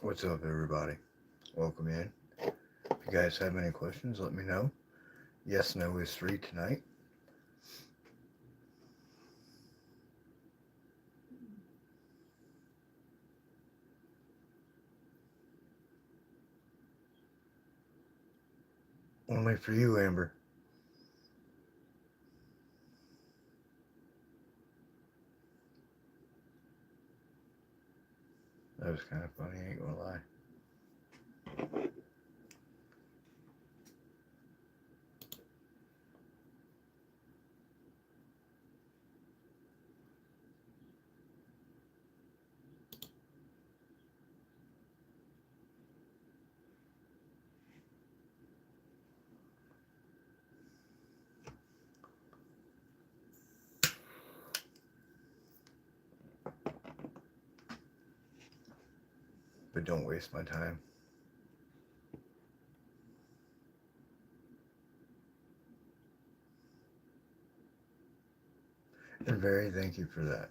What's up, everybody? Welcome in. If you guys have any questions, let me know. Yes, no is free tonight. Only for you, Amber. That was kind of funny, ain't gonna lie. But don't waste my time. And very thank you for that.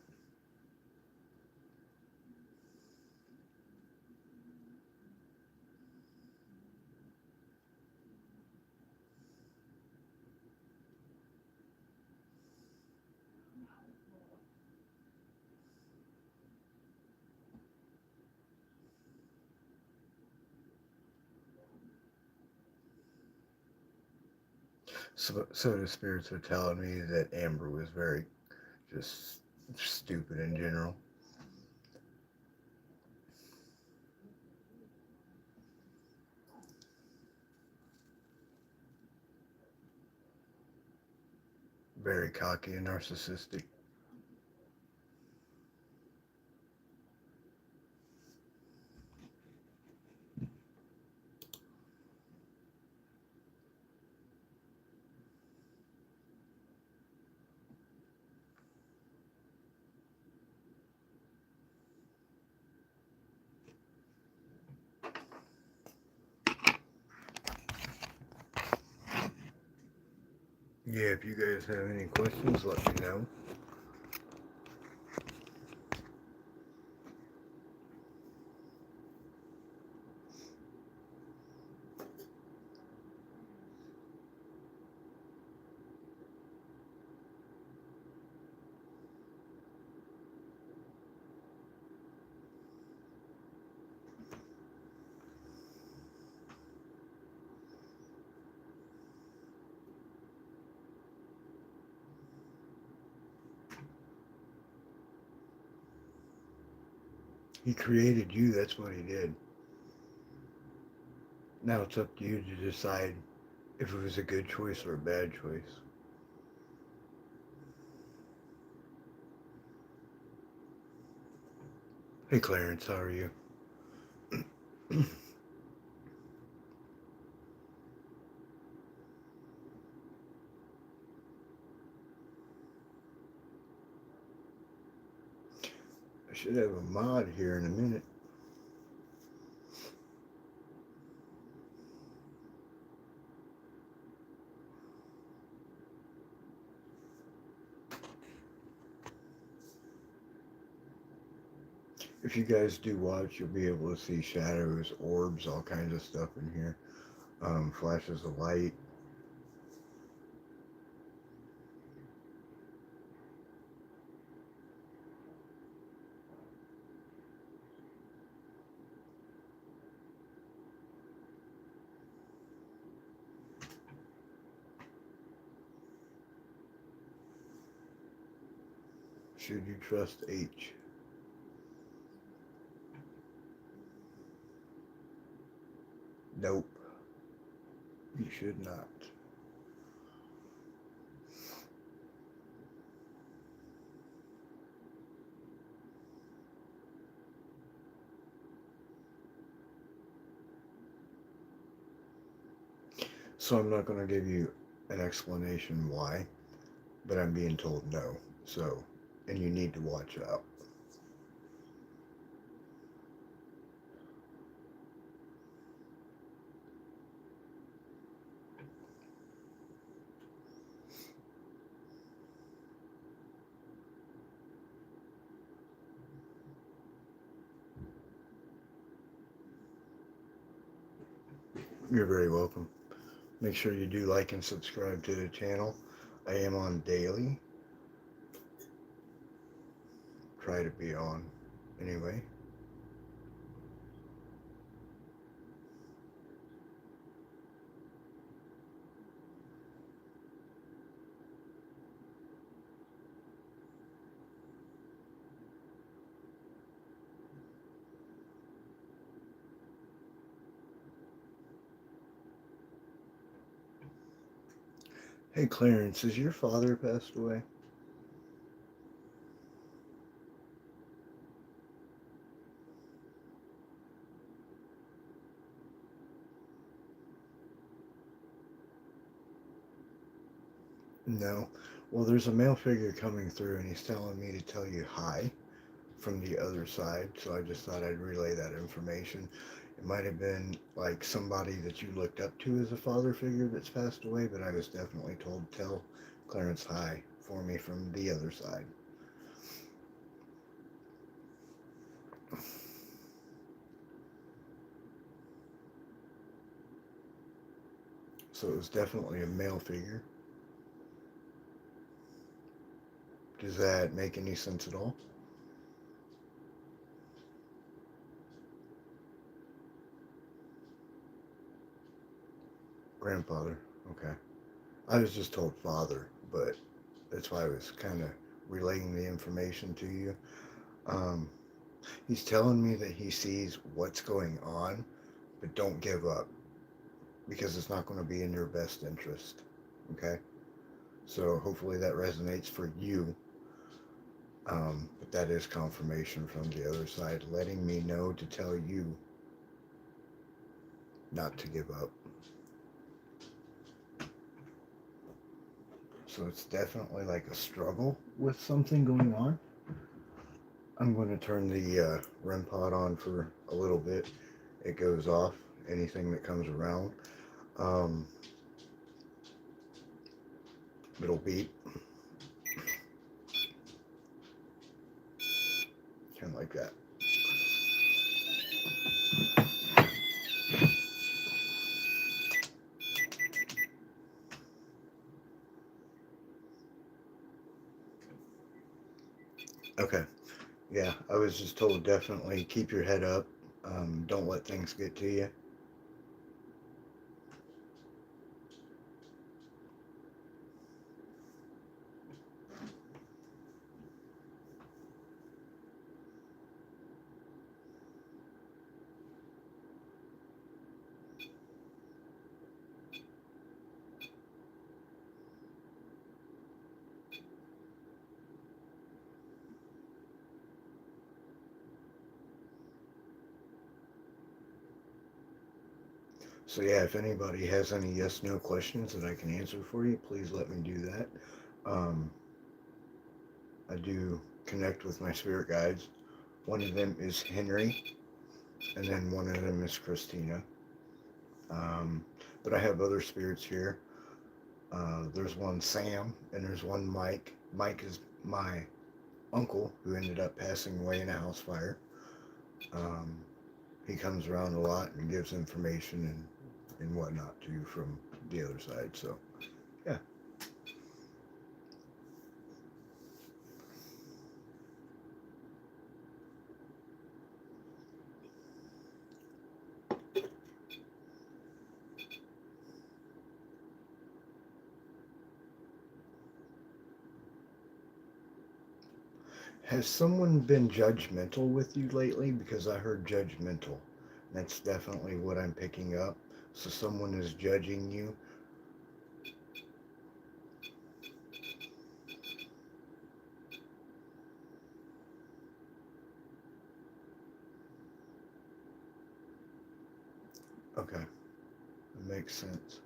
So the spirits are telling me that Amber was very just stupid in general. Very cocky and narcissistic. Yeah, if you guys have any questions, let me know. He created you, that's what he did. Now it's up to you to decide if it was a good choice or a bad choice. Hey Clarence, how are you? Should have a mod here in a minute. If you guys do watch, you'll be able to see shadows, orbs, all kinds of stuff in here. Flashes of light. Should you trust H? Nope. You should not. So I'm not going to give you an explanation why, but I'm being told no. So, and you need to watch out. You're very welcome. Make sure you do like and subscribe to the channel. I am on daily. Try to be on anyway. Hey Clarence, has your father passed away? No. Well, there's a male figure coming through and he's telling me to tell you hi from the other side, so I just thought I'd relay that information. It might have been like somebody that you looked up to as a father figure that's passed away, but I was definitely told to tell Clarence hi for me from the other side. So it was definitely a male figure. Does that make any sense at all? Grandfather. Okay. I was just told father, but that's why I was kind of relaying the information to you. Um, he's telling me that he sees what's going on, but don't give up because it's not going to be in your best interest. Okay? So hopefully that resonates for you. But that is confirmation from the other side, letting me know to tell you not to give up. So it's definitely like a struggle with something going on. I'm going to turn the REM pod on for a little bit. It goes off, anything that comes around. Um, it'll beep. Kind of like that. Okay. Yeah, I was just told definitely keep your head up. Don't let things get to you. So yeah, if anybody has any yes/no questions that I can answer for you, please let me do that. Um, I do connect with my spirit guides One of them is Henry, and then one of them is Christina. Um, but I have other spirits here. There's one Sam, and there's one Mike. Mike is my uncle who ended up passing away in a house fire. Um, he comes around a lot and gives information and whatnot too from the other side. So yeah. Has someone been judgmental with you lately? Because I heard judgmental. That's definitely what I'm picking up. So someone is judging you. Okay, that makes sense.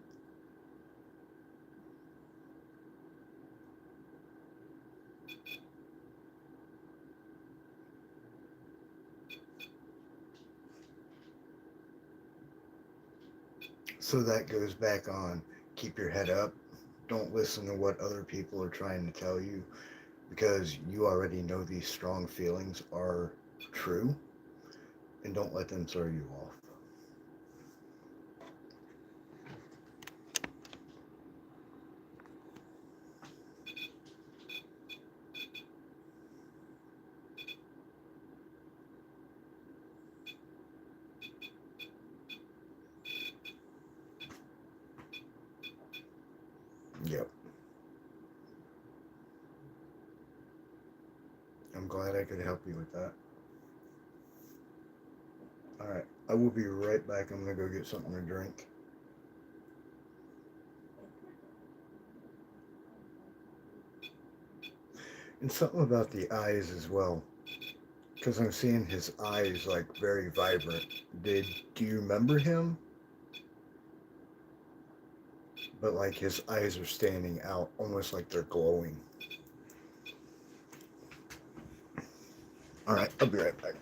So that goes back on keep your head up. Don't listen to what other people are trying to tell you because you already know these strong feelings are true and don't let them throw you off. Yep. I'm glad I could help you with that. All right. I will be right back. I'm going to go get something to drink. And something about the eyes as well. Because I'm seeing his eyes like very vibrant. Do you remember him? But like his eyes are standing out, almost like they're glowing. All right, I'll be right back.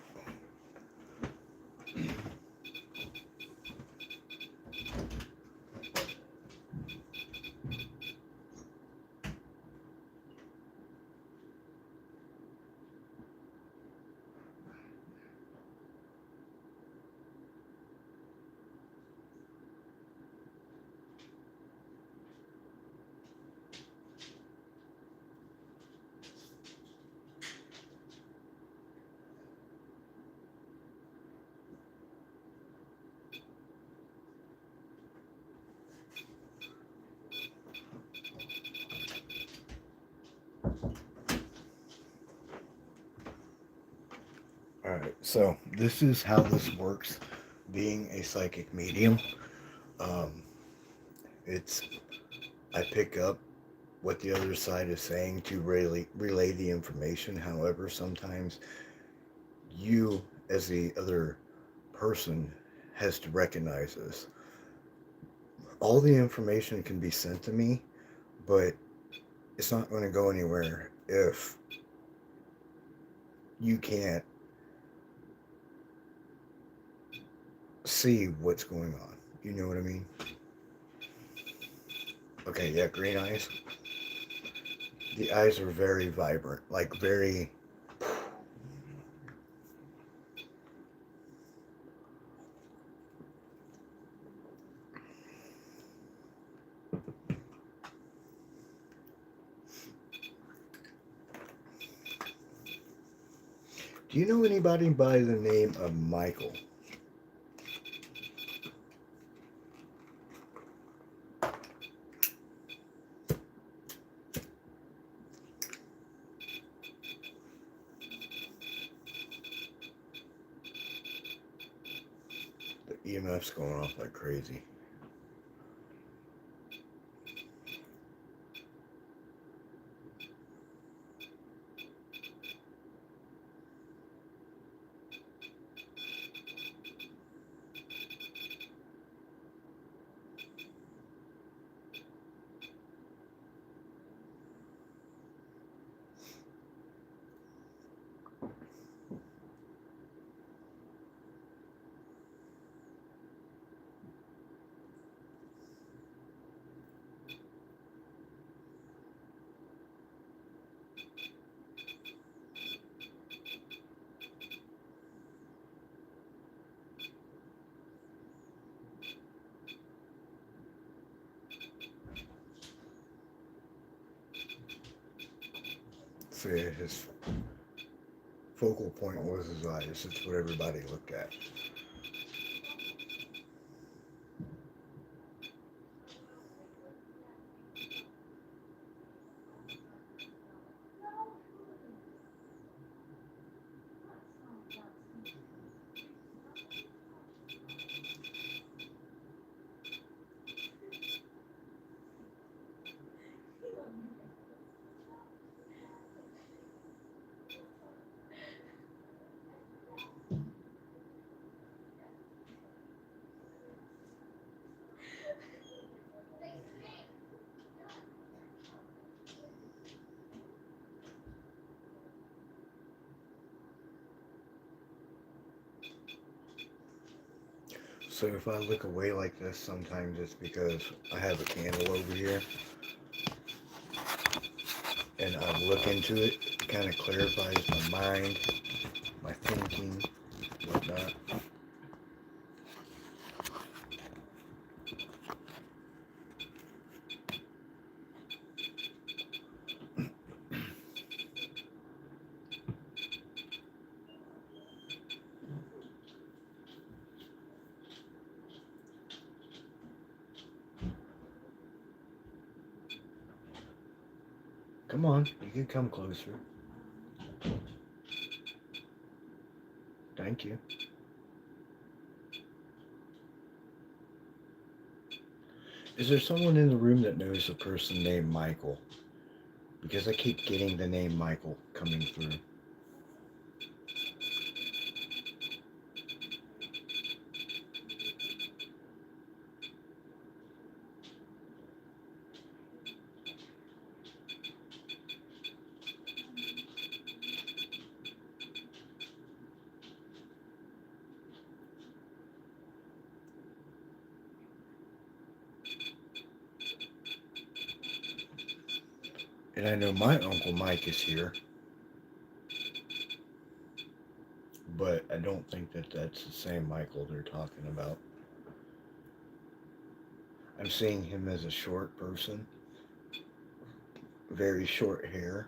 All right, so this is how this works. Being a psychic medium, um, it's I pick up what the other side is saying to relay the information. However, sometimes you, as the other person, has to recognize this. All the information can be sent to me, but it's not going to go anywhere if you can't see what's going on. You know what I mean? Okay, yeah, green eyes. The eyes are very vibrant, like very. Do you know anybody by the name of Michael? The EMF's going off like crazy. So yeah, his focal point was his eyes. It's what everybody looked at. So if I look away like this, sometimes it's because I have a candle over here and I look into it. It kind of clarifies my mind, my thinking, whatnot. Come on, you can come closer. Thank you. Is there someone in the room that knows a person named Michael? Because I keep getting the name Michael coming through. And I know my Uncle Mike is here, but I don't think that that's the same Michael they're talking about. I'm seeing him as a short person, very short hair,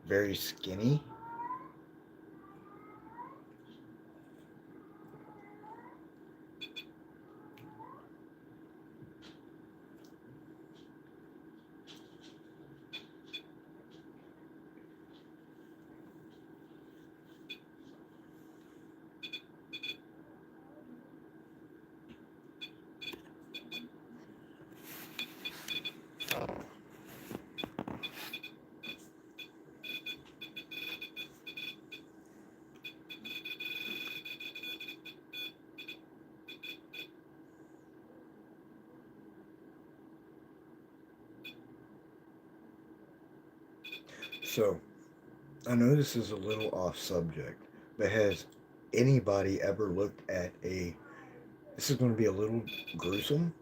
very skinny. So, I know this is a little off subject, but has anybody ever looked at a. This is going to be a little gruesome,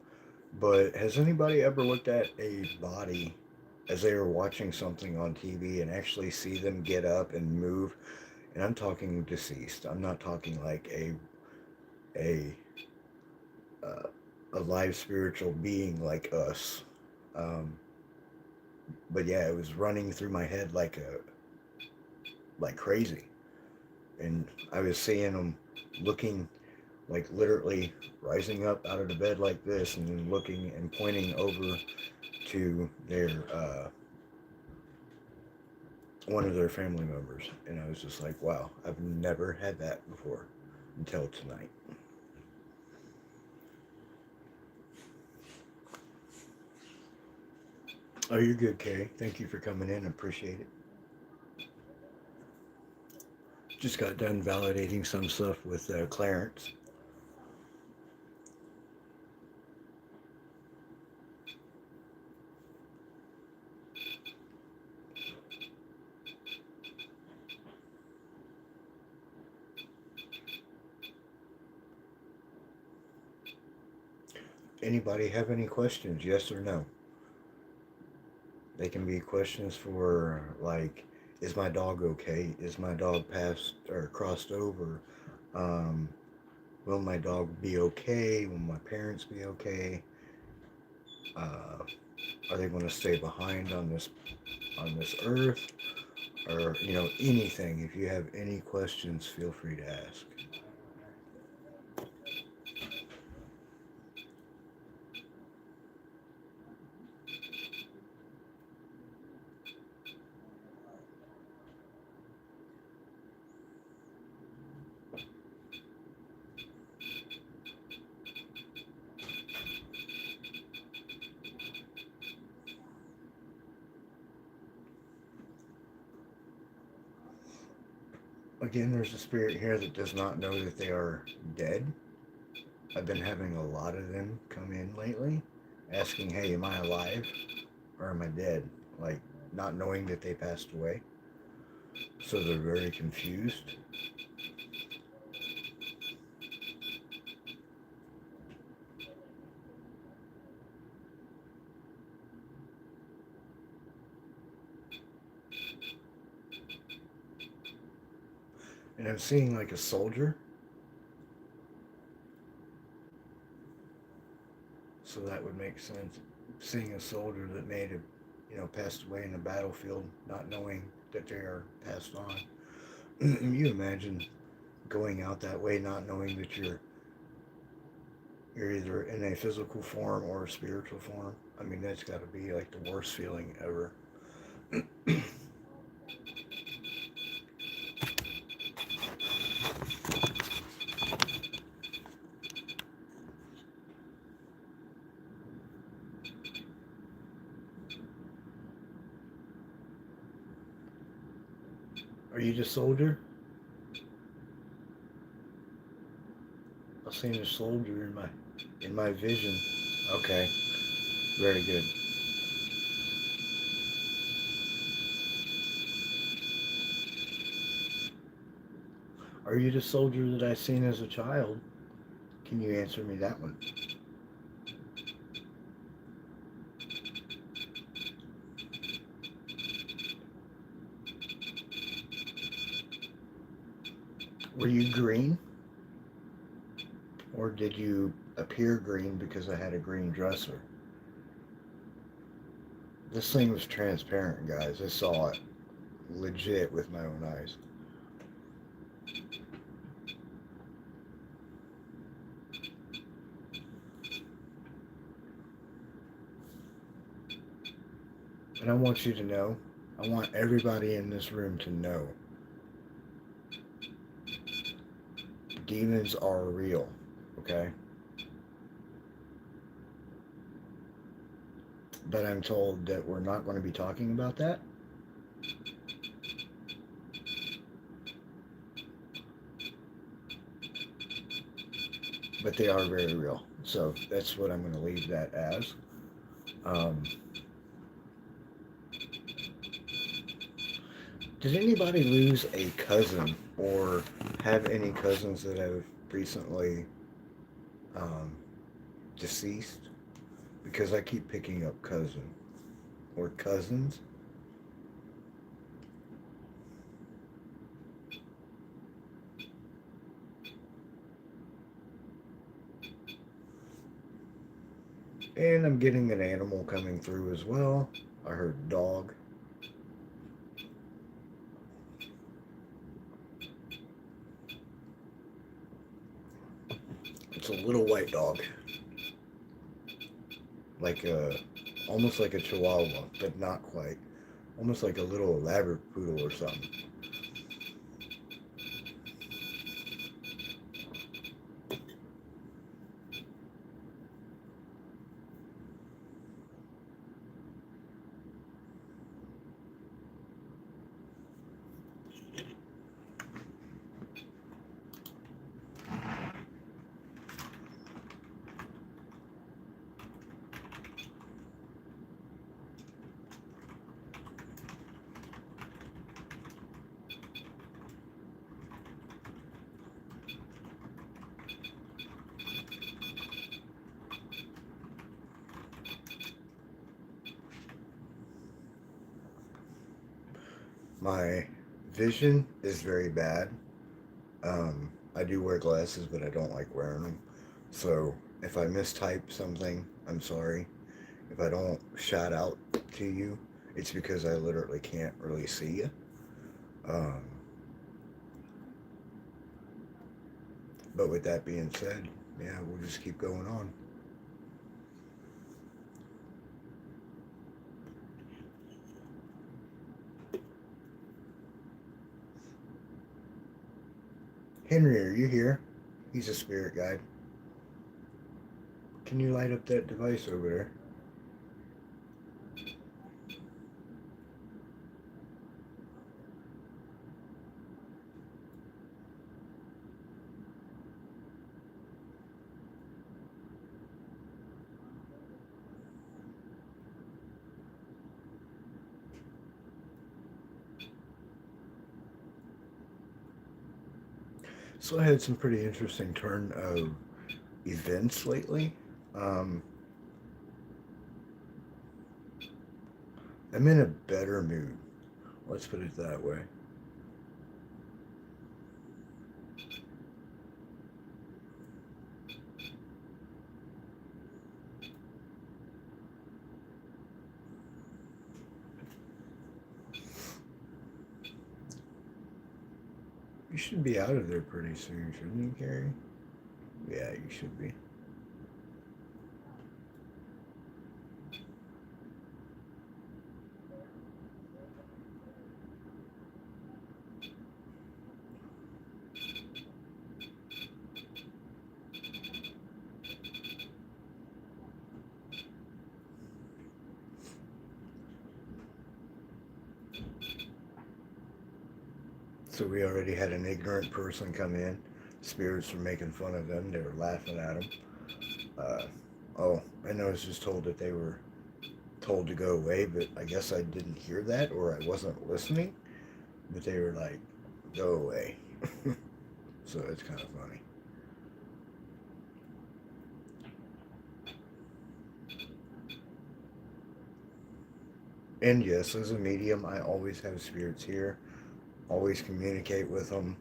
but has anybody ever looked at a body as they were watching something on TV and actually see them get up and move? And I'm talking deceased. I'm not talking like a uh, a live spiritual being like us. Um, but yeah, it was running through my head like crazy, and I was seeing them looking like literally rising up out of the bed like this, and then looking and pointing over to their one of their family members, and I was just like, wow, I've never had that before until tonight. Oh, you're good, Kay. Thank you for coming in. Appreciate it. Just got done validating some stuff with Clarence. Anybody have any questions? Yes or no? They can be questions for like, is my dog okay? Is my dog passed or crossed over? Um, will my dog be okay? Will my parents be okay? Are they going to stay behind on this earth? Or, anything. If you have any questions, feel free to ask. Again, there's a spirit here that does not know that they are dead. I've been having a lot of them come in lately asking, hey, am I alive or am I dead? Like, not knowing that they passed away. So they're very confused. And I'm seeing like a soldier. So that would make sense. Seeing a soldier that may have, passed away in the battlefield, not knowing that they are passed on. You imagine going out that way, not knowing that you're either in a physical form or a spiritual form. I mean, that's got to be like the worst feeling ever. Are you the soldier? I seen a soldier in my vision. Okay, very good. Are you the soldier that I seen as a child? Can you answer me that one? Were you green, or did you appear green because I had a green dresser? This thing was transparent, guys. I saw it legit with my own eyes. And I want you to know, I want everybody in this room to know demons are real, okay? But I'm told that we're not going to be talking about that. But they are very real. So that's what I'm going to leave that as. Um, did anybody lose a cousin or have any cousins that have recently um, deceased? Because I keep picking up cousin or cousins. And I'm getting an animal coming through as well. I heard dog. It's a little white dog. Like almost like a chihuahua, but not quite. Almost like a little labradoodle or something. My vision is very bad. I do wear glasses, but I don't like wearing them. So if I mistype something, I'm sorry. If I don't shout out to you, it's because I literally can't really see you. Um, but with that being said, yeah, we'll just keep going on. Henry, are you here? He's a spirit guide. Can you light up that device over there? So I had some pretty interesting turn of events lately. Um, I'm in a better mood. Let's put it that way. You should be out of there pretty soon, shouldn't you, Carrie? Yeah, you should be. So we already had an ignorant person come in. Spirits were making fun of them. They were laughing at them. Uh, oh, and I was just told that they were told to go away, but I guess I didn't hear that or I wasn't listening. But they were like, go away. So it's kind of funny. And yes, as a medium, I always have spirits here, always communicate with them.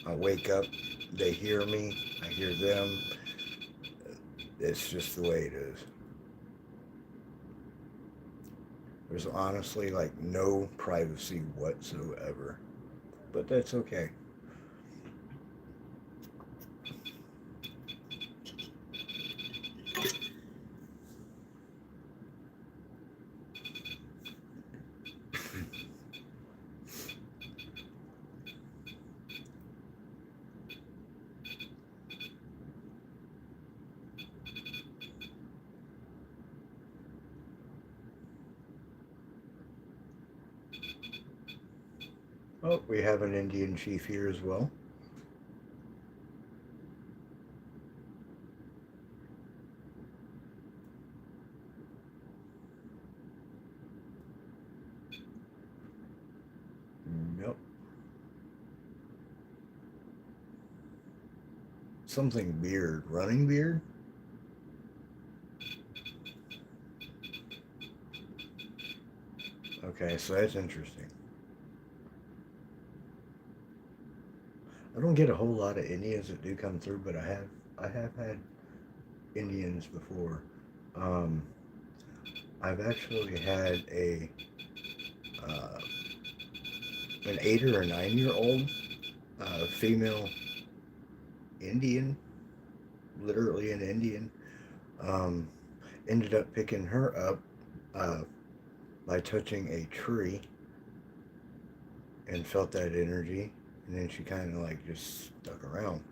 I wake up, they hear me, I hear them. It's just the way it is. There's honestly like no privacy whatsoever. But that's okay. Oh, we have an Indian chief here as well. Yep. Something beard. Running beard? Okay, so that's interesting. I don't get a whole lot of Indians that do come through, but I have had Indians before. Um, I've actually had uh, an 8 or 9 year old female Indian, literally an Indian. Um, Ended up picking her up uh, by touching a tree and felt that energy, and then she kind of like just stuck around.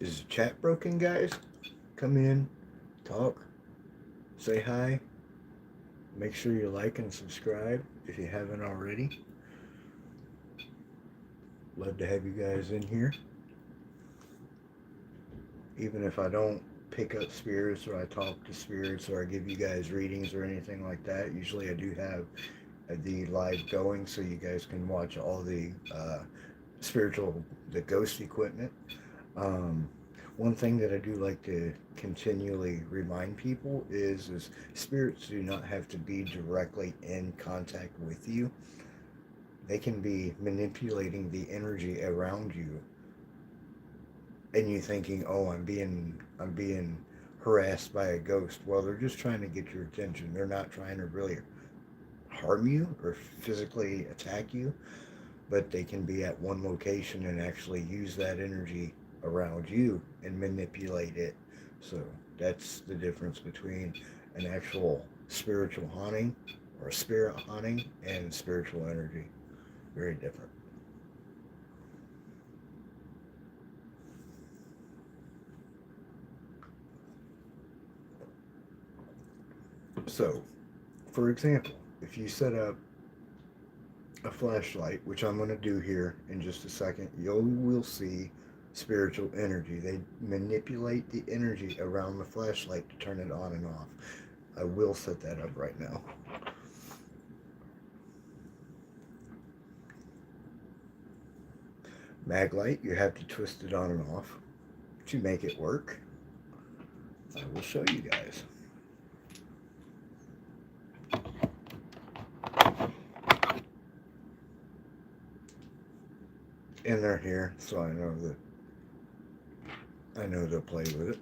Is the chat broken, guys? Come in, talk, say hi. Make sure you like and subscribe if you haven't already. Love to have you guys in here. Even if I don't pick up spirits or I talk to spirits or I give you guys readings or anything like that, usually I do have the live going so you guys can watch all the spiritual, the ghost equipment. Um, One thing that I do like to continually remind people is spirits do not have to be directly in contact with you. They can be manipulating the energy around you, and you thinking, "Oh, I'm being harassed by a ghost." Well, they're just trying to get your attention. They're not trying to really harm you or physically attack you, but they can be at one location and actually use that energy around you and manipulate it. So that's the difference between an actual spiritual haunting or spirit haunting and spiritual energy. Very different. So, for example, if you set up a flashlight, which I'm going to do here in just a second, you will see spiritual energy. They manipulate the energy around the flashlight to turn it on and off. I will set that up right now. Maglite, you have to twist it on and off to make it work. I will show you guys. And they're here, so I know they'll play with it.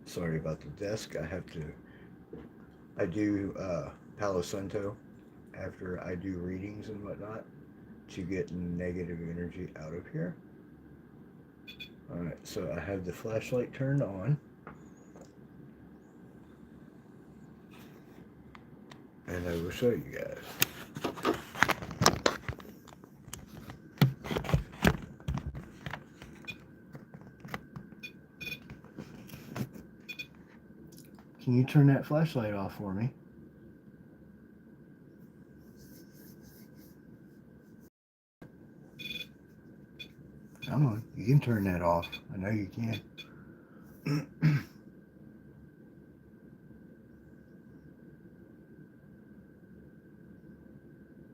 Sorry about the desk. I do Palo Santo after I do readings and whatnot to get negative energy out of here. Alright, so I have the flashlight turned on. And I will show you guys. Can you turn that flashlight off for me? Come on, you can turn that off. I know you can.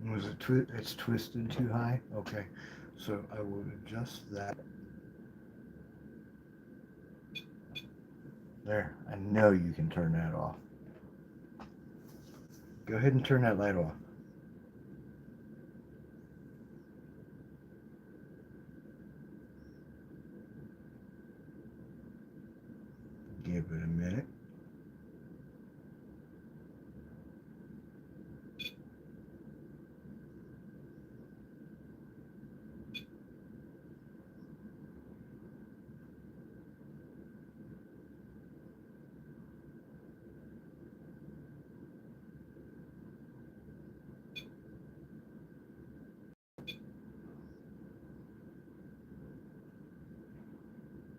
Was it it's twisted too high? Okay, so I will adjust that. There, I know you can turn that off. Go ahead and turn that light off. Give it a minute.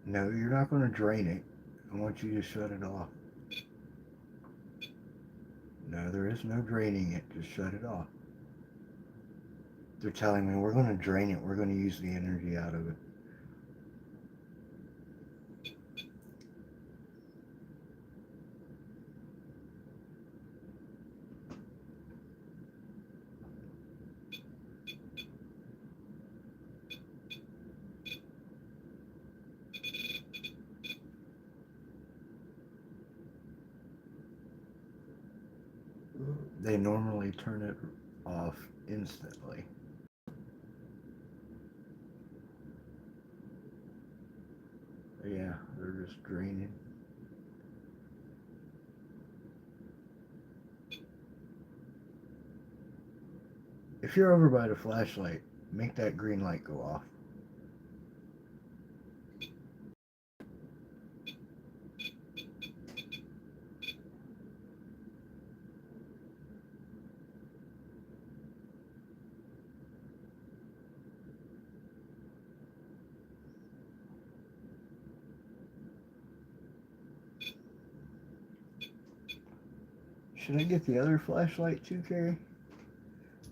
No, you're not going to drain it. I want you to shut it off. No, there is no draining it. Just shut it off. They're telling me we're going to drain it. We're going to use the energy out of it. They normally turn it off instantly. Yeah, they're just draining. If you're over by the flashlight, make that green light go off. Should I get the other flashlight too, Carrie?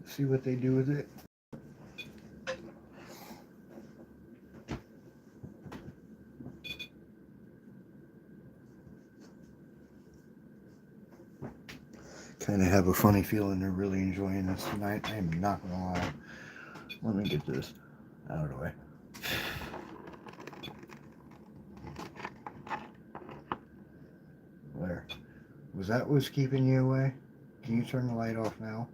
See what they do with it? kind of have a funny feeling they're really enjoying this tonight. I am not gonna lie. Let me get this out of the way. There. Was that what's keeping you away? Can you turn the light off now?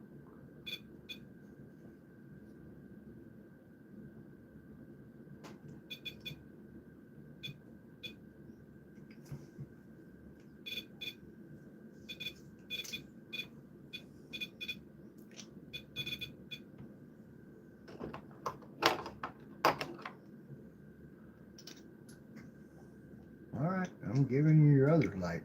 Alright, I'm giving you your other light.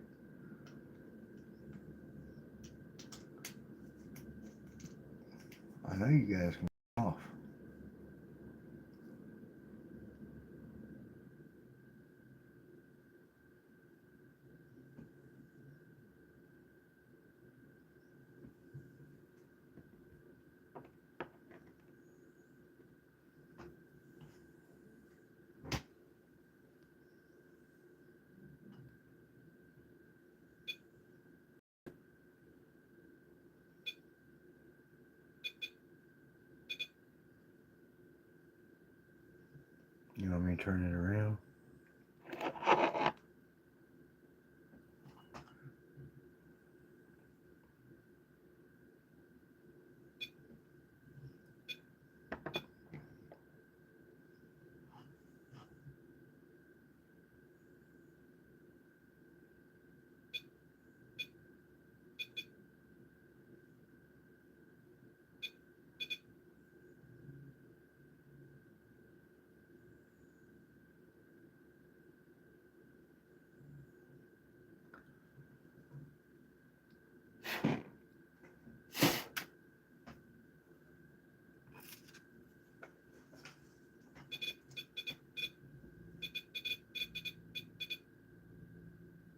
I know you guys can turn off. You want me to turn it around?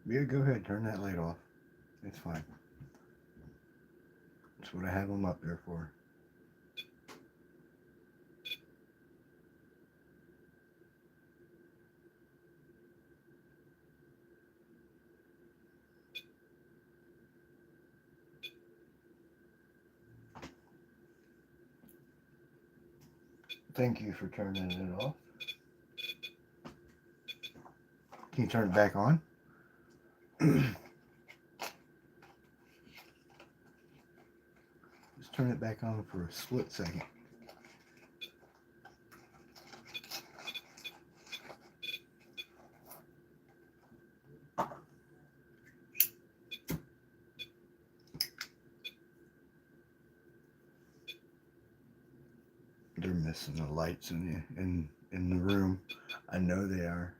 Yeah, go ahead, turn that light off. It's fine. That's what I have them up there for. Thank you for turning it off. Can you turn it back on? Just turn it back on for a split second. They're missing the lights in the room. I know they are.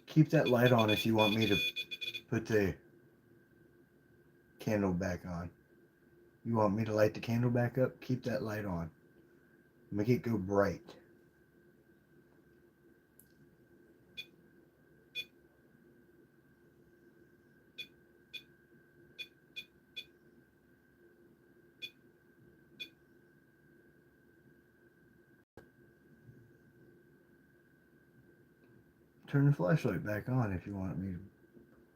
Keep that light on if you want me to put the candle back on. You want me to light the candle back up? Keep that light on. Make it go bright. Turn the flashlight back on if you want me to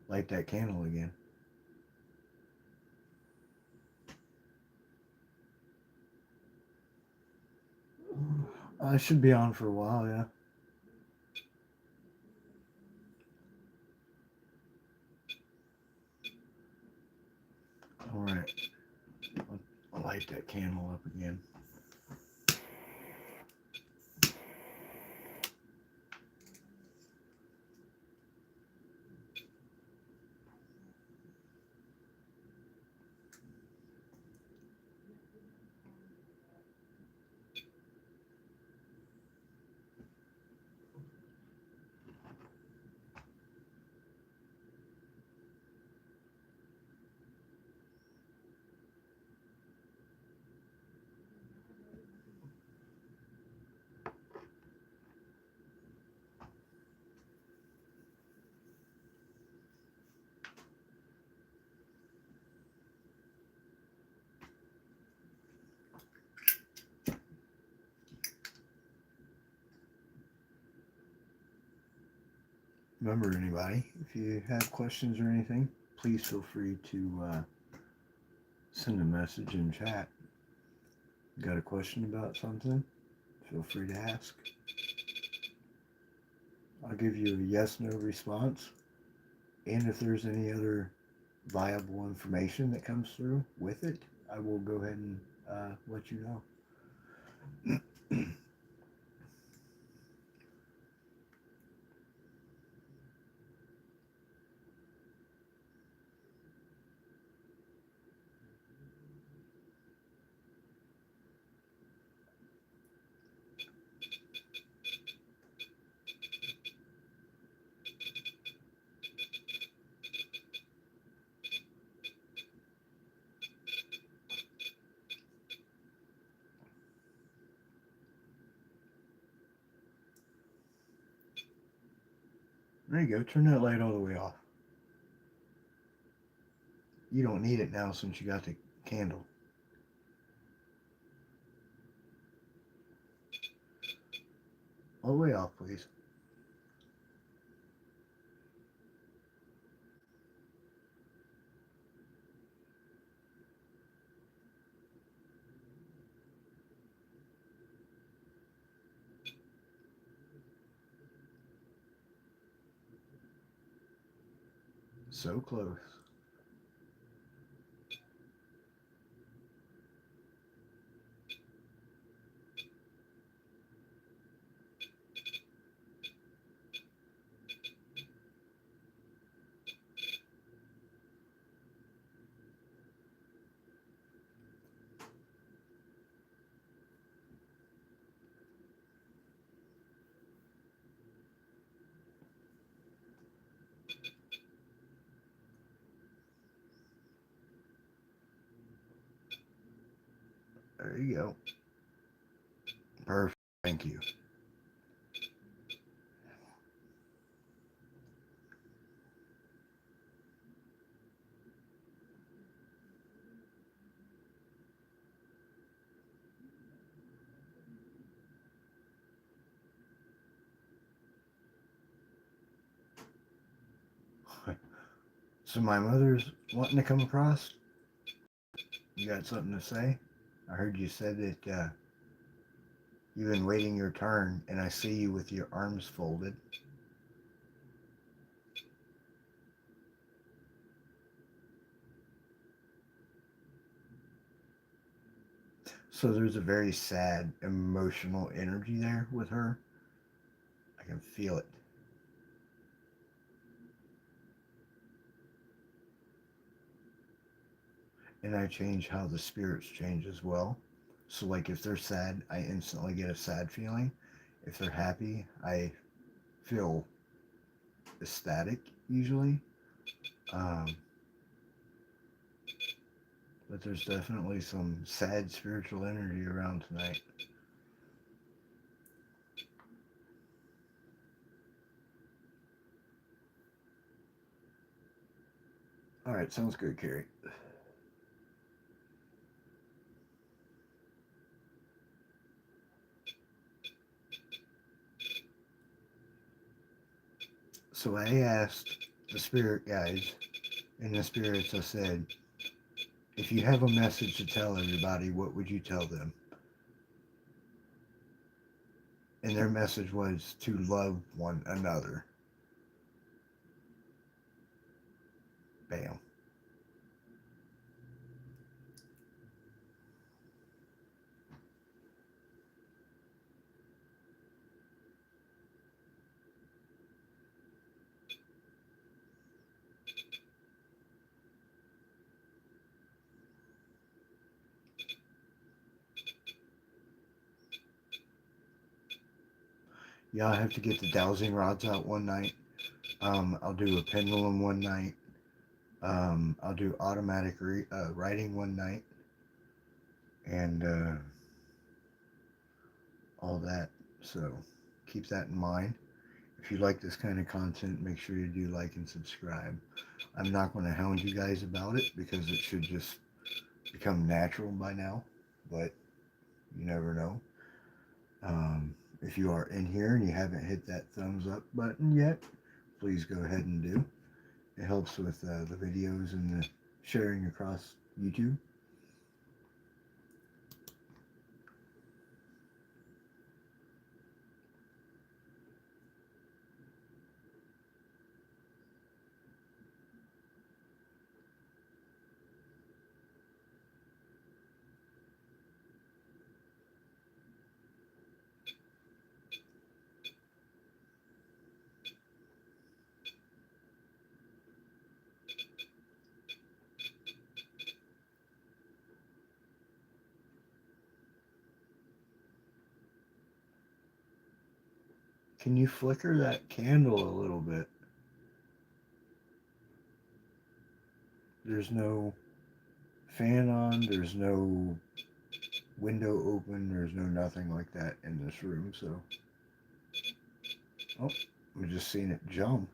light that candle again. It should be on for a while, yeah. Alright. I'll light that candle up again. remember, anybody, if you have questions or anything, please feel free to send a message in chat. Got a question about something? Feel free to ask. I'll give you a yes no response. And if there's any other viable information that comes through with it, I will go ahead and let you know. There you go. Turn that light all the way off. You don't need it now since you got the candle. All the way off, please. So close. There you go. Perfect. Thank you. So my mother's wanting to come across. You got something to say? I heard you said that you've been waiting your turn, and I see you with your arms folded. So there's a very sad, emotional energy there with her. I can feel it. And I change how the spirits change as well. So, like, if they're sad, I instantly get a sad feeling. If they're happy, I feel ecstatic usually. Um, but there's definitely some sad spiritual energy around tonight. All right, sounds good, Carrie. So I asked the spirit guides, and the spirits, I said, if you have a message to tell everybody, what would you tell them? And their message was to love one another. Bam. Yeah, I have to get the dowsing rods out one night. I'll do a pendulum one night. I'll do automatic writing one night, and all that. So keep that in mind. If you like this kind of content, make sure you do like and subscribe. I'm not going to hound you guys about it because it should just become natural by now, but you never know. If you are in here and you haven't hit that thumbs up button yet, please go ahead and do. It helps with the videos and the sharing across YouTube. Can you flicker that candle a little bit? There's no fan on, there's no window open, there's no nothing like that in this room, so. Oh, I'm just seeing it jump.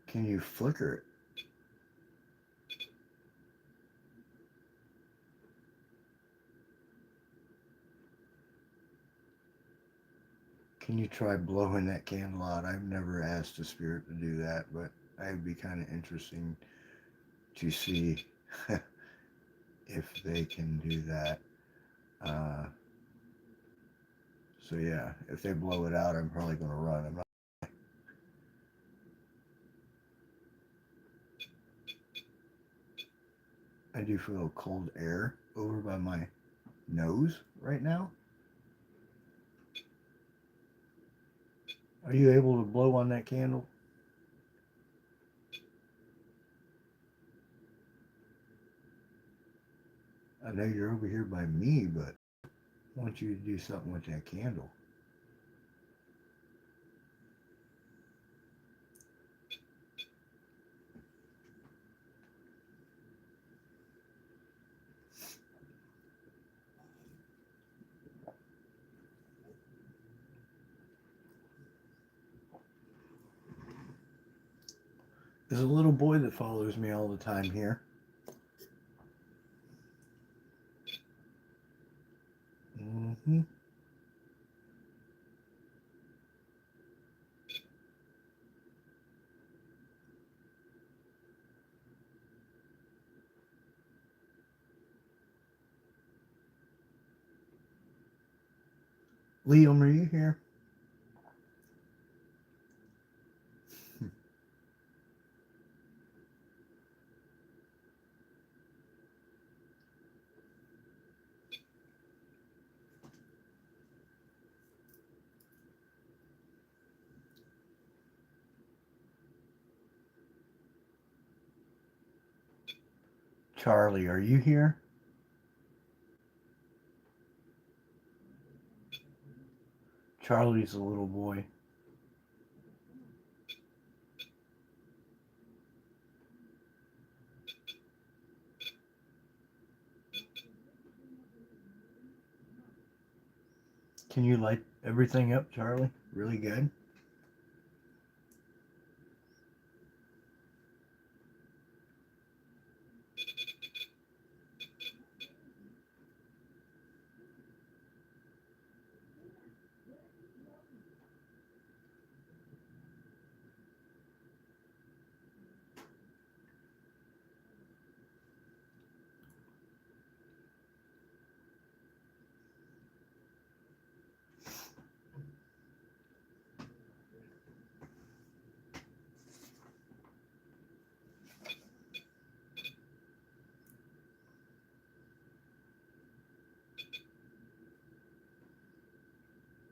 Can you flicker it? Can you try blowing that candle out? I've never asked a spirit to do that, but it'd be kind of interesting to see if they can do that. Uh, so yeah, if they blow it out, I'm probably going to run. I do feel cold air over by my nose right now. Are you able to blow on that candle? I know you're over here by me, but I want you to do something with that candle. There's a little boy that follows me all the time here. Mm-hmm. Liam, are you here? Charlie, are you here? Charlie's a little boy. Can you light everything up, Charlie? Really good?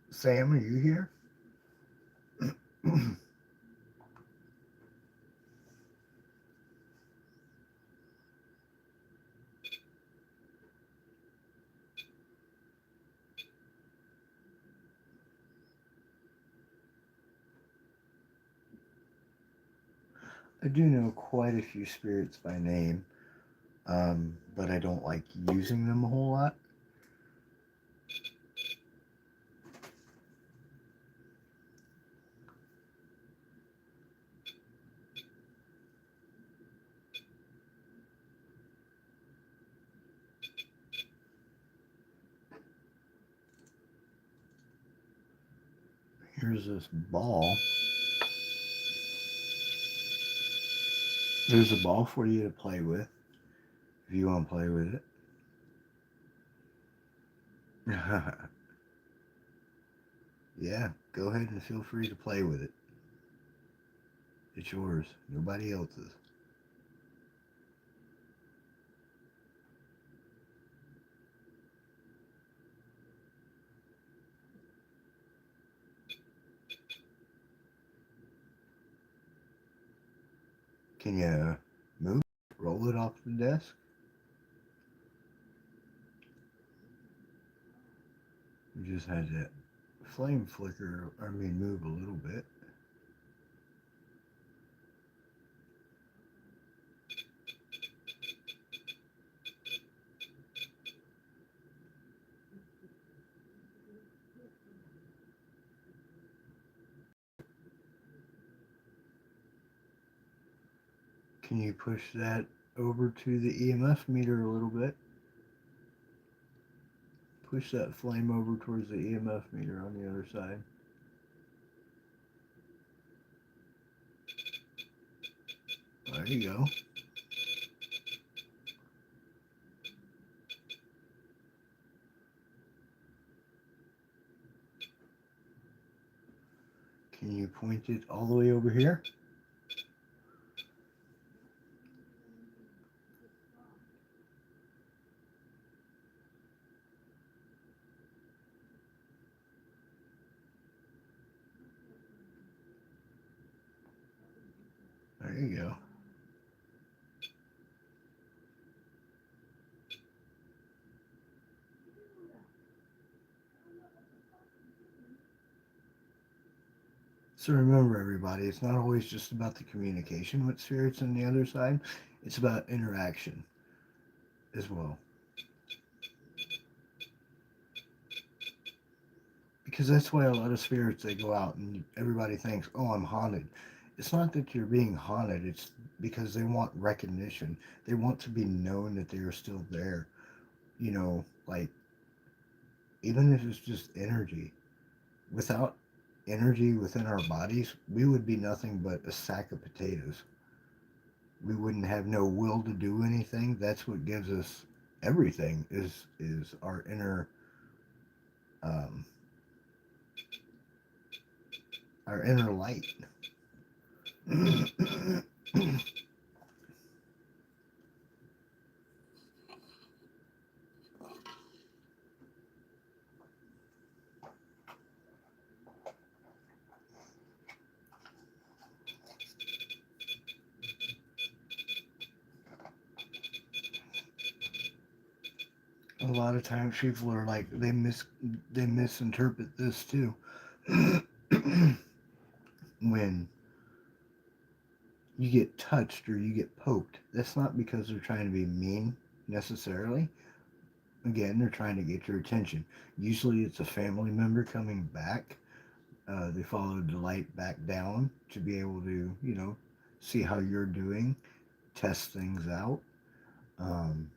Sam, are you here? I do know quite a few spirits by name, but I don't like using them a whole lot. Here's there's this ball. There's a ball for you to play with if you want to play with it. Yeah, go ahead and feel free to play with it. It's yours, nobody else's. Can you move? Roll it off the desk? You just had that flame flicker, move a little bit. Can you push that over to the EMF meter a little bit? Push that flame over towards the EMF meter on the other side. There you go. Can you point it all the way over here? There you go. So remember, everybody, it's not always just about the communication with spirits on the other side. It's about interaction as well. Because that's why a lot of spirits, they go out and everybody thinks, oh, I'm haunted. It's not that you're being haunted. It's because they want recognition. They want to be known that they are still there. You know, like, even if it's just energy. Without energy within our bodies, we would be nothing but a sack of potatoes. We wouldn't have no will to do anything. That's what gives us everything is our um, inner light. A lot of times people are like they misinterpret this too. When you get touched or you get poked, that's not because they're trying to be mean necessarily. Again, they're trying to get your attention. Usually it's a family member coming back. They followed the light back down to be able to, see how you're doing, test things out, um,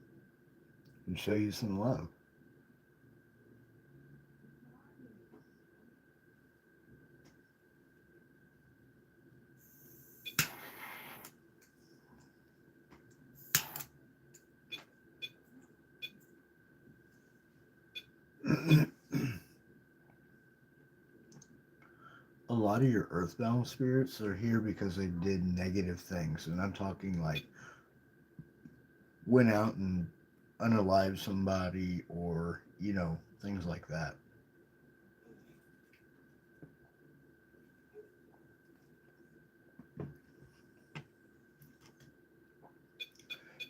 and show you some love. A lot of your earthbound spirits are here because they did negative things. And I'm talking like went out and unalived somebody or, things like that.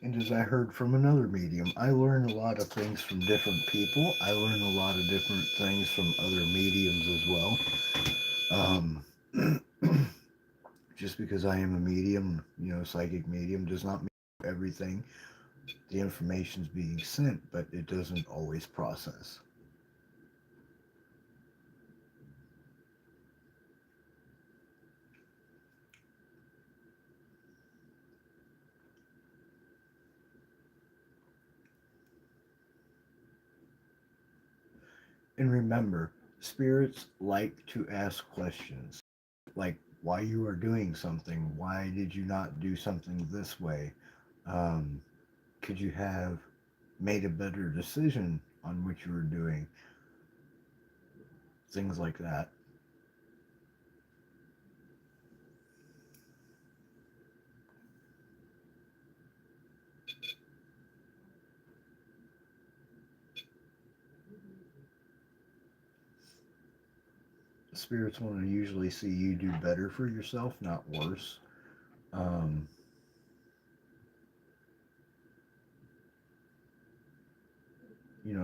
And as I heard from another medium, I learn a lot of things from different people. I learn a lot of different things from other mediums as well. Just because I am a medium, psychic medium, does not mean everything. The information's being sent, but it doesn't always process. And remember, Spirits like to ask questions, like why you are doing something, why did you not do something this way? Um, could you have made a better decision on what you were doing? Things like that. Spirits want to usually see you do better for yourself, not worse. Um,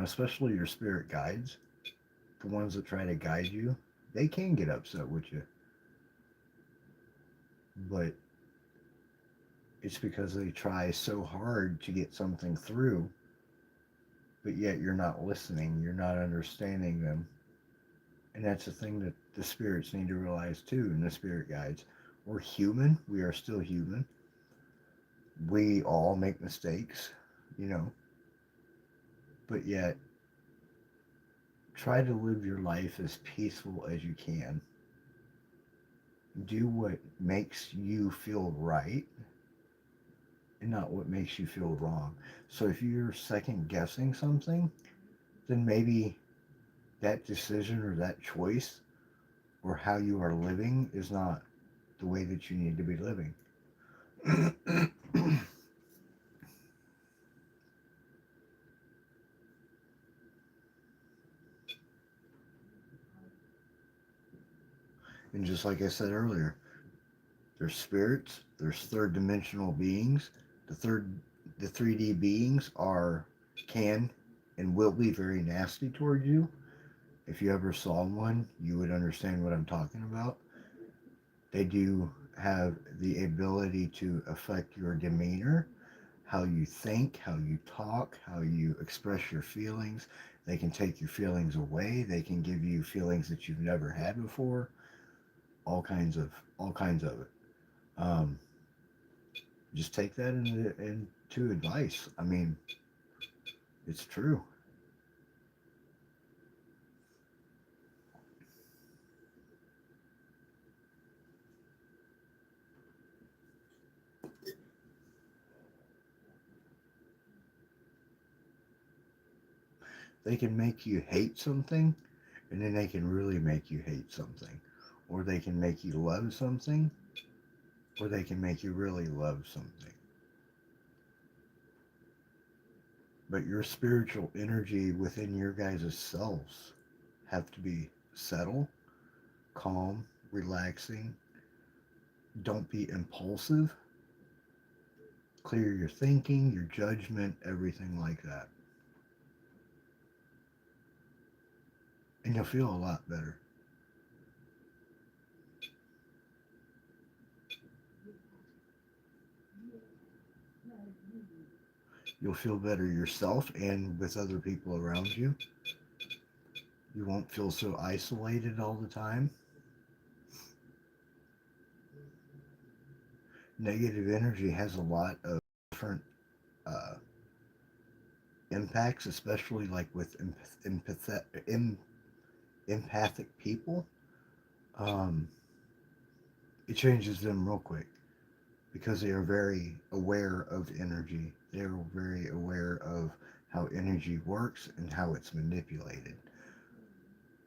especially your spirit guides, the ones that try to guide you, they can get upset with you, but it's because they try so hard to get something through, but yet you're not listening, you're not understanding them. And that's the thing that the spirits need to realize too, and the spirit guides. We're human, we are still human. We all make mistakes, you know, but yet try to live your life as peaceful as you can. Do what makes you feel right and not what makes you feel wrong. So if you're second guessing something, then maybe that decision or that choice or how you are living is not the way that you need to be living. And just like I said earlier, there's spirits, there's third dimensional beings. The 3D beings are can and will be very nasty towards you. If you ever saw one, you would understand what I'm talking about. They do have the ability to affect your demeanor, how you think, how you talk, how you express your feelings. They can take your feelings away. They can give you feelings that you've never had before. All kinds of it. Um, just take that into advice. I mean, it's true. They can make you hate something, and then they can really make you hate something, or they can make you love something, or they can make you really love something. But your spiritual energy within your guys' selves have to be settled, calm, relaxing. Don't be impulsive. Clear your thinking, your judgment, everything like that. And you'll feel a lot better. You'll feel better yourself and with other people around you. You won't feel so isolated all the time. Negative energy has a lot of different uh, impacts, especially like with empathic people. Um, it changes them real quick because they are very aware of energy. They are very aware of how energy works and how it's manipulated.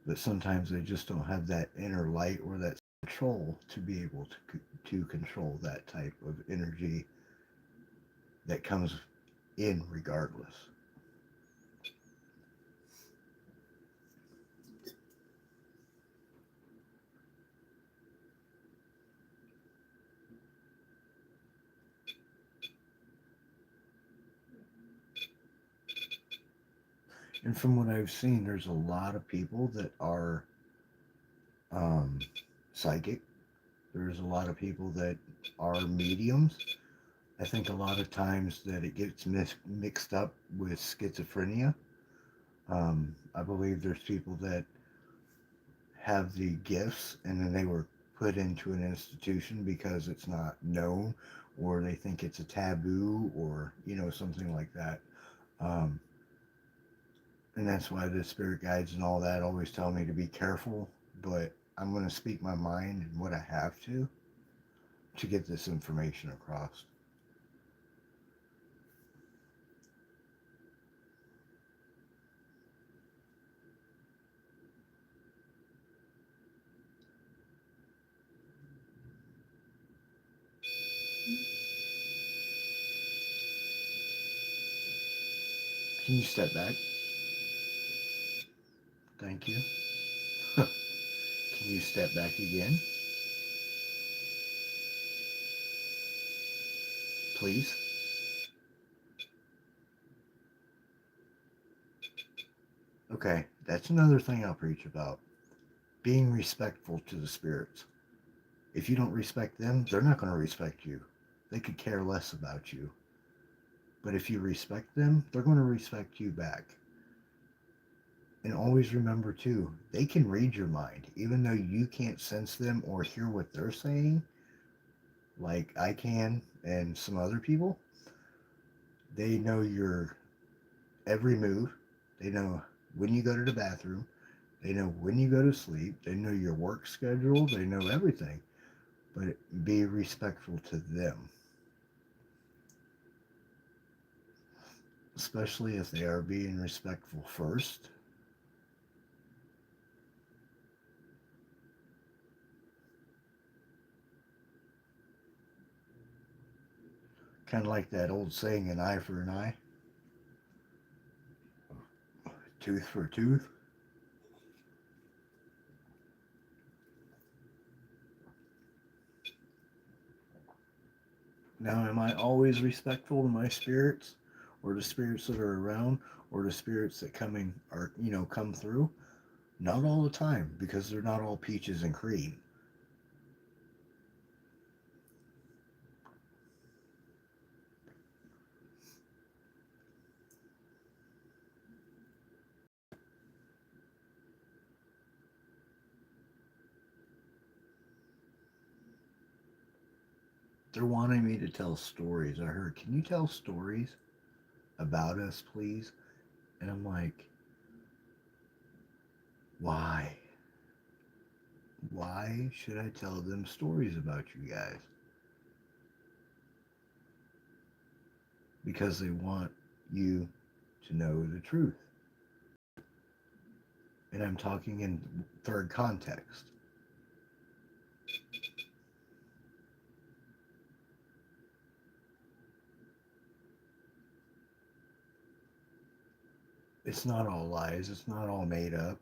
But sometimes they just don't have that inner light or that control to be able to control that type of energy that comes in regardless. And from what I've seen, there's a lot of people that are um, psychic. There's a lot of people that are mediums. I think a lot of times that it gets mixed up with schizophrenia. I believe there's people that have the gifts and then they were put into an institution because it's not known or they think it's a taboo or something like that. um, And that's why the spirit guides and all that always tell me to be careful. But I'm going to speak my mind and what I have to get this information across. Can you step back? Thank you. Can you step back again? Please? Okay, that's another thing I'll preach about. Being respectful to the spirits. If you don't respect them, they're not going to respect you. They could care less about you. But if you respect them, they're going to respect you back. And always remember, too, they can read your mind. Even though you can't sense them or hear what they're saying, like I can and some other people, they know your every move. They know when you go to the bathroom. They know when you go to sleep. They know your work schedule. They know everything. But be respectful to them, especially if they are being respectful first. Kind of like that old saying, an eye for an eye, tooth for a tooth. Now, am I always respectful to my spirits, or the spirits that are around, or the spirits that come through? Not all the time, because they're not all peaches and cream. They're wanting me to tell stories. I heard, can you tell stories about us, please? And I'm like, why? Why should I tell them stories about you guys? Because they want you to know the truth. And I'm talking in third context. It's not all lies, it's not all made up.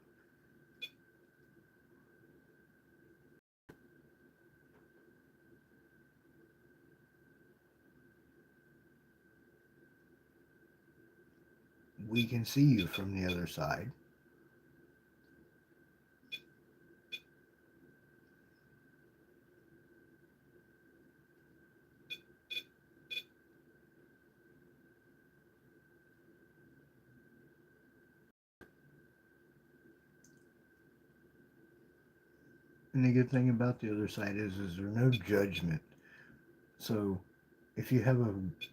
We can see you from the other side. And the good thing about the other side is there's no judgment. So if you have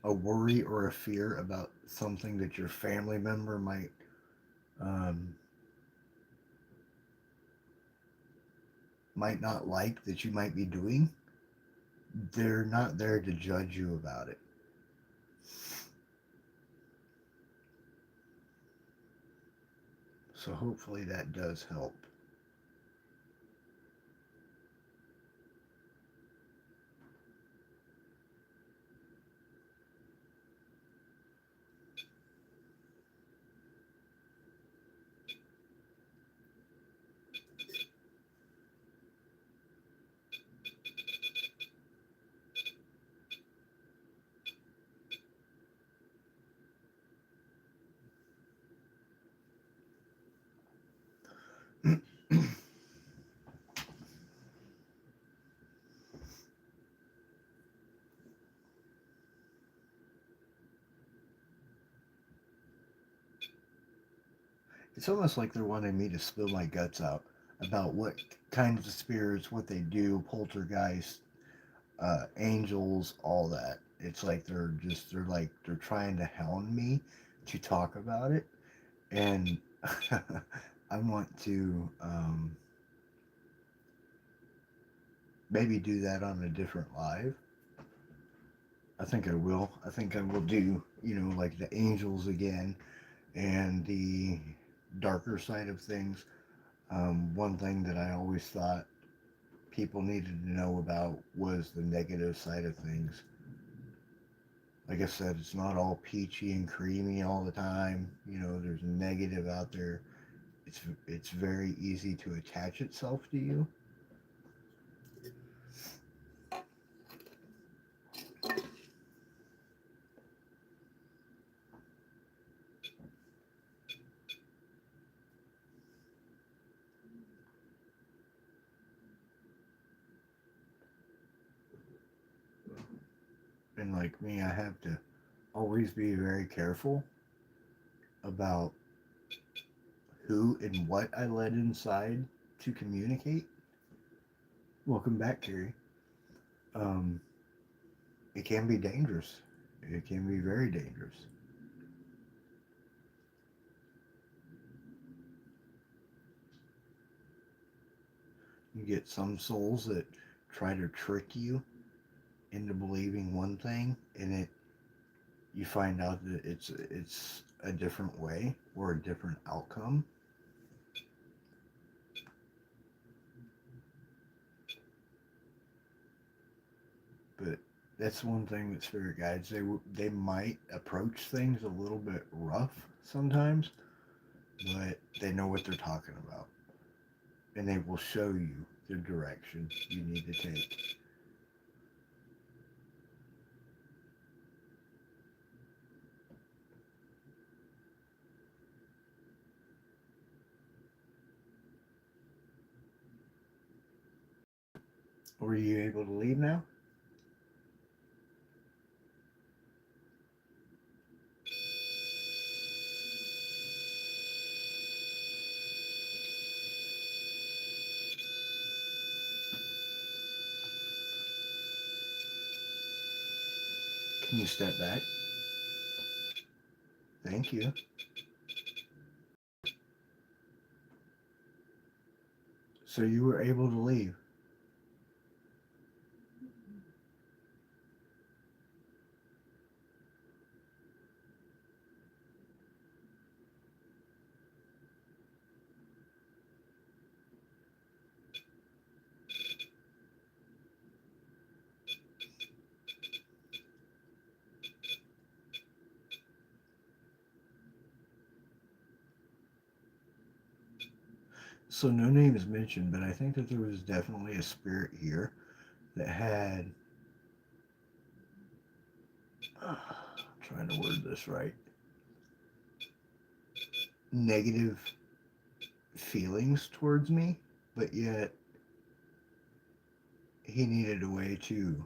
a worry or a fear about something that your family member um, might not like that you might be doing, they're not there to judge you about it. So hopefully that does help. It's almost like they're wanting me to spill my guts out about what kinds of spirits, what they do, poltergeist, angels, all that. It's like they're trying to hound me to talk about it. And I want to maybe do that on a different live. I think I will. I think I will do, like the angels again and the darker side of things. One thing that I always thought people needed to know about was the negative side of things. Like I said, it's not all peachy and creamy all the time. There's negative out there. It's very easy to attach itself to you. And like me, I have to always be very careful about who and what I let inside to communicate. Welcome back, Carrie. Um, it can be dangerous. It can be very dangerous. You get some souls that try to trick you into believing one thing, and you find out that it's a different way or a different outcome. But that's one thing with spirit guides. They might approach things a little bit rough sometimes, but they know what they're talking about, and they will show you the direction you need to take. Were you able to leave now? Can you step back? Thank you. So you were able to leave. So no name is mentioned, but I think that there was definitely a spirit here that had. Trying to word this right. Negative feelings towards me, but yet he needed a way to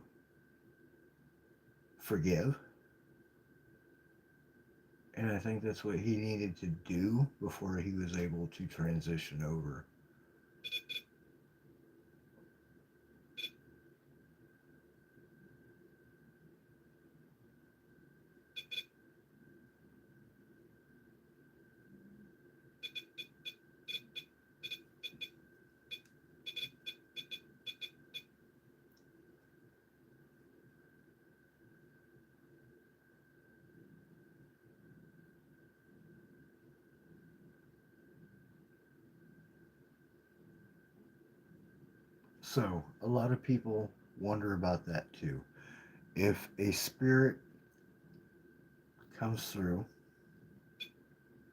forgive. And I think that's what he needed to do before he was able to transition over. So a lot of people wonder about that too. If a spirit comes through,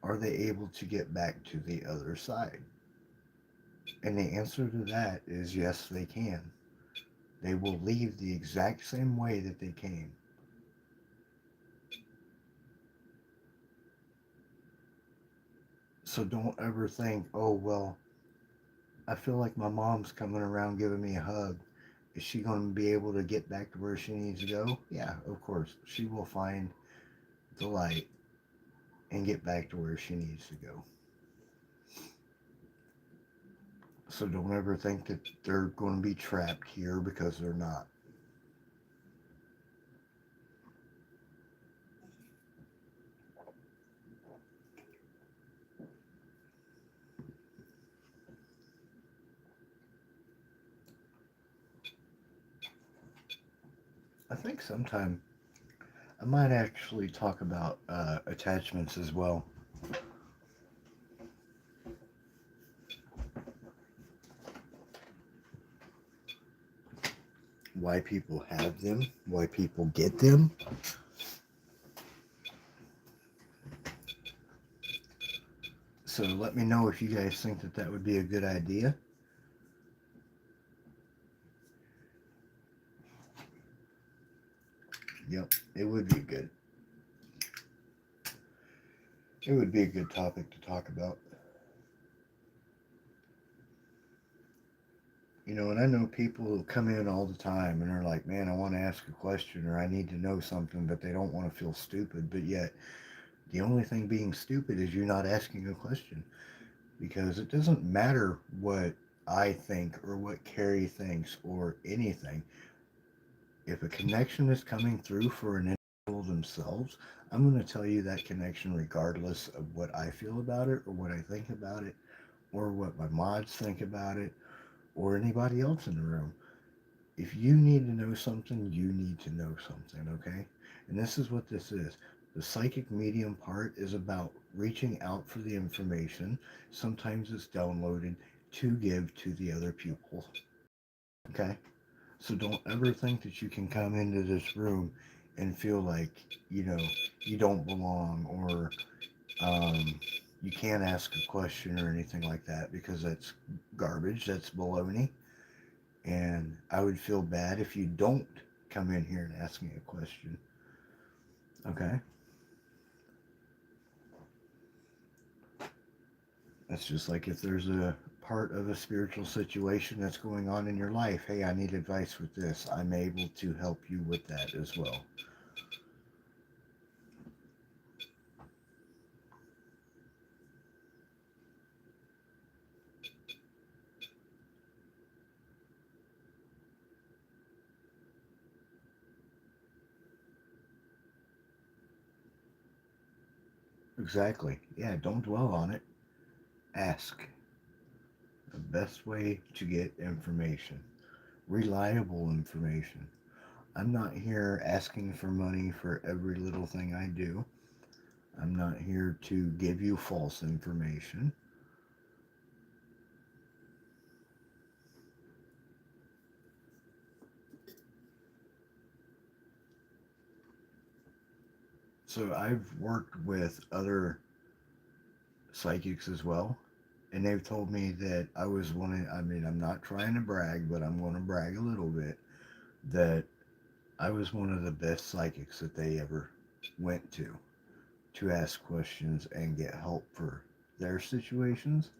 are they able to get back to the other side? And the answer to that is yes, they can. They will leave the exact same way that they came. So don't ever think, oh, well, I feel like my mom's coming around giving me a hug. Is she going to be able to get back to where she needs to go? Yeah, of course. She will find the light and get back to where she needs to go. So don't ever think that they're going to be trapped here, because they're not. think sometime I might actually talk about attachments as well. Why people have them, why people get them. So let me know if you guys think that that would be a good idea. Yep, it would be good. It would be a good topic to talk about. You know, and I know people who come in all the time and are like, man, I want to ask a question or I need to know something, but they don't want to feel stupid. But yet, the only thing being stupid is you not asking a question. Because it doesn't matter what I think or what Carrie thinks or anything. If a connection is coming through for an individual themselves, I'm going to tell you that connection regardless of what I feel about it or what I think about it or what my mods think about it or anybody else in the room. If you need to know something, you need to know something, okay? And this is what this is. The psychic medium part is about reaching out for the information. Sometimes it's downloaded to give to the other pupils, okay? So don't ever think that you can come into this room and feel like, you know, you don't belong or you can't ask a question or anything like that because that's garbage, that's baloney. And I would feel bad if you don't come in here and ask me a question. Okay? That's just like if there's a part of a spiritual situation that's going on in your life. Hey, I need advice with this. I'm able to help you with that as well. Exactly. Yeah, don't dwell on it. Ask. The best way to get information, reliable information. I'm not here asking for money for every little thing I do. I'm not here to give you false information. So I've worked with other psychics as well, and they've told me that I was one of, I mean, I'm not trying to brag, but I'm going to brag a little bit, that I was one of the best psychics that they ever went to ask questions and get help for their situations.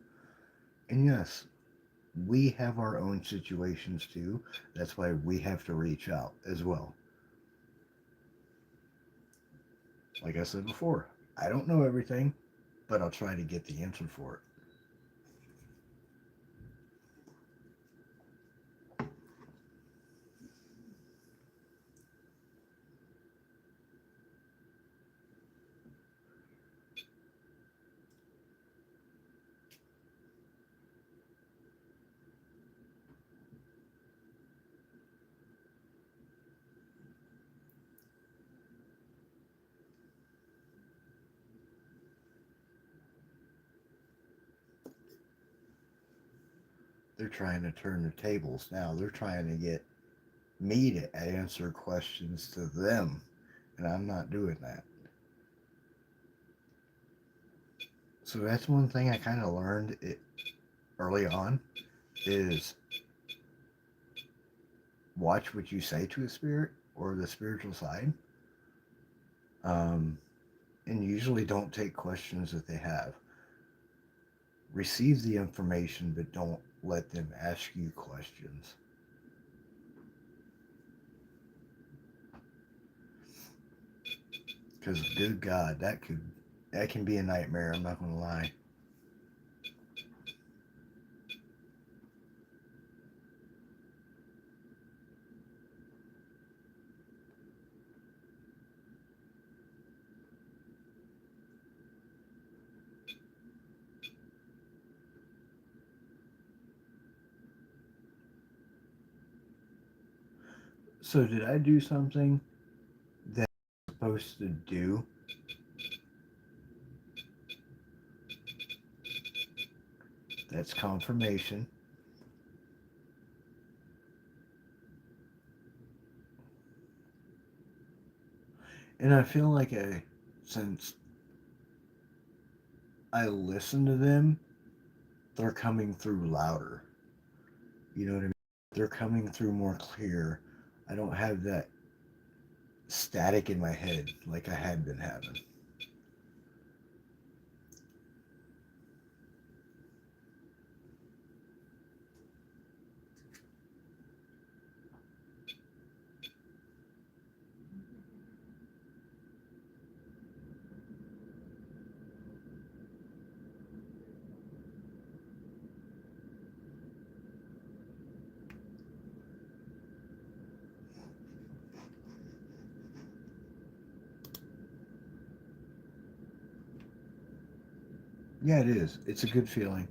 And yes, we have our own situations too. That's why we have to reach out as well. Like I said before, I don't know everything, but I'll try to get the answer for it. They're trying to turn the tables now. They're trying to get me to answer questions to them, and I'm not doing that. So that's one thing I kind of learned early on is watch what you say to a spirit or the spiritual side, um, and usually don't take questions that they have. Receive the information, but don't let them ask you questions. Because good God, that can be a nightmare. I'm not going to lie. So did I do something that I'm supposed to do? That's confirmation. And I feel like since I listen to them, they're coming through louder. You know what I mean? They're coming through more clear. I don't have that static in my head like I had been having. Yeah, it is. It's a good feeling.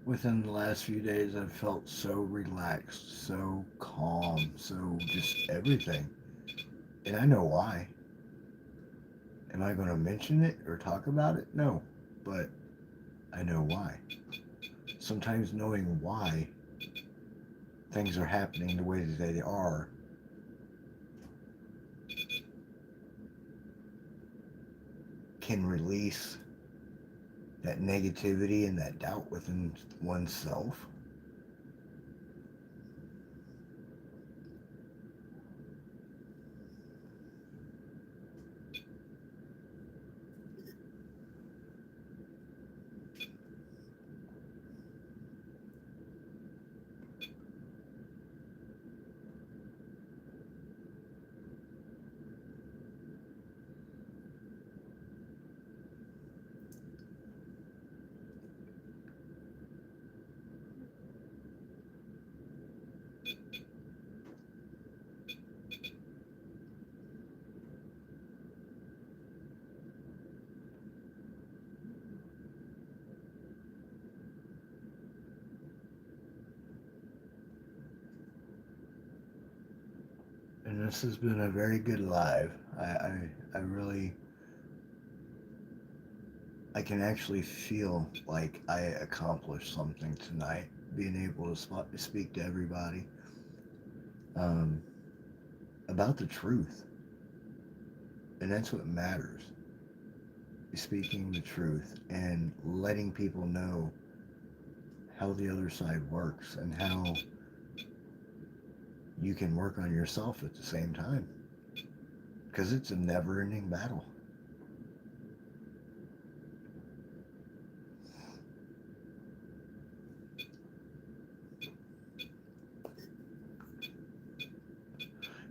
Within the last few days, I've felt so relaxed, so calm, so just everything. And I know why. Am I going to mention it or talk about it? No. But I know why. Sometimes knowing why things are happening the way that they are can release that negativity and that doubt within oneself. And this has been a very good live. I really, I can actually feel like I accomplished something tonight, being able to speak to everybody um, about the truth. And that's what matters, speaking the truth and letting people know how the other side works and how you can work on yourself at the same time. Because it's a never ending battle.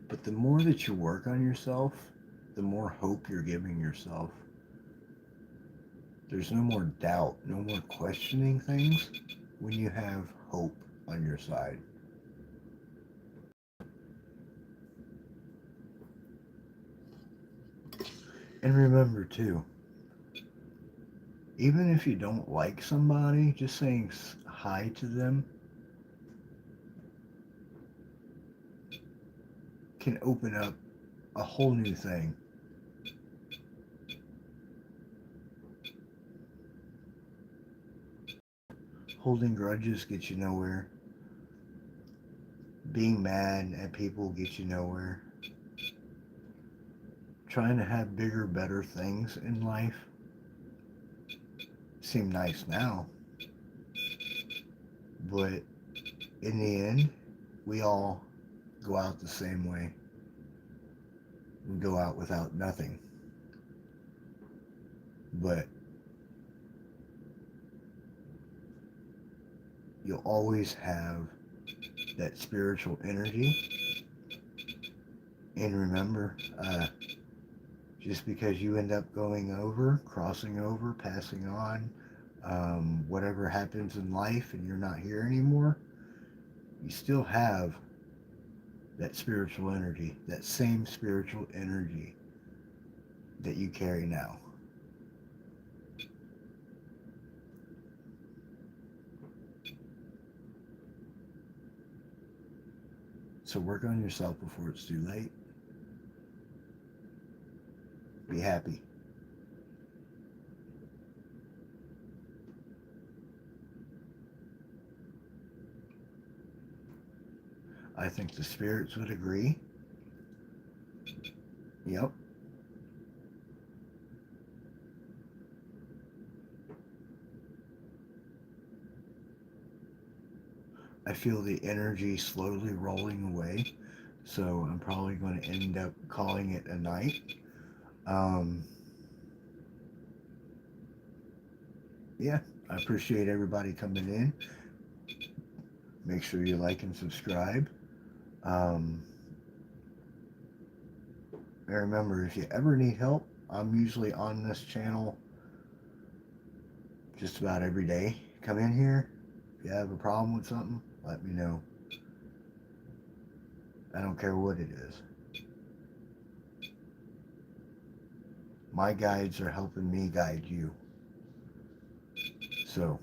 But the more that you work on yourself, the more hope you're giving yourself. There's no more doubt, no more questioning things when you have hope on your side. And remember, too, even if you don't like somebody, just saying hi to them can open up a whole new thing. Holding grudges gets you nowhere. Being mad at people gets you nowhere. Trying to have bigger, better things in life seem nice now, but in the end, we all go out the same way. We go out without nothing but You'll always have that spiritual energy. And remember, just because you end up going over, crossing over, passing on, whatever happens in life and you're not here anymore, you still have that spiritual energy, that same spiritual energy that you carry now. So work on yourself before it's too late. Be happy. I think the spirits would agree. Yep. I feel the energy slowly rolling away. So I'm probably going to end up calling it a night. Um, yeah, I appreciate everybody coming in. Make sure you like and subscribe. Um, and remember, if you ever need help, I'm usually on this channel just about every day. Come in here. If you have a problem with something, let me know. I don't care what it is. My guides are helping me guide you. So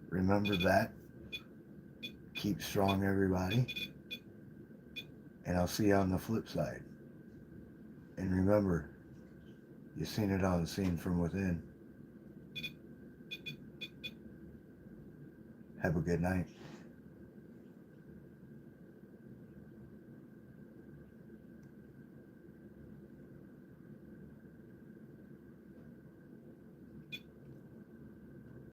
remember that. Keep strong, everybody. And I'll see you on the flip side. And remember, you've seen it all, seen from within. Have a good night.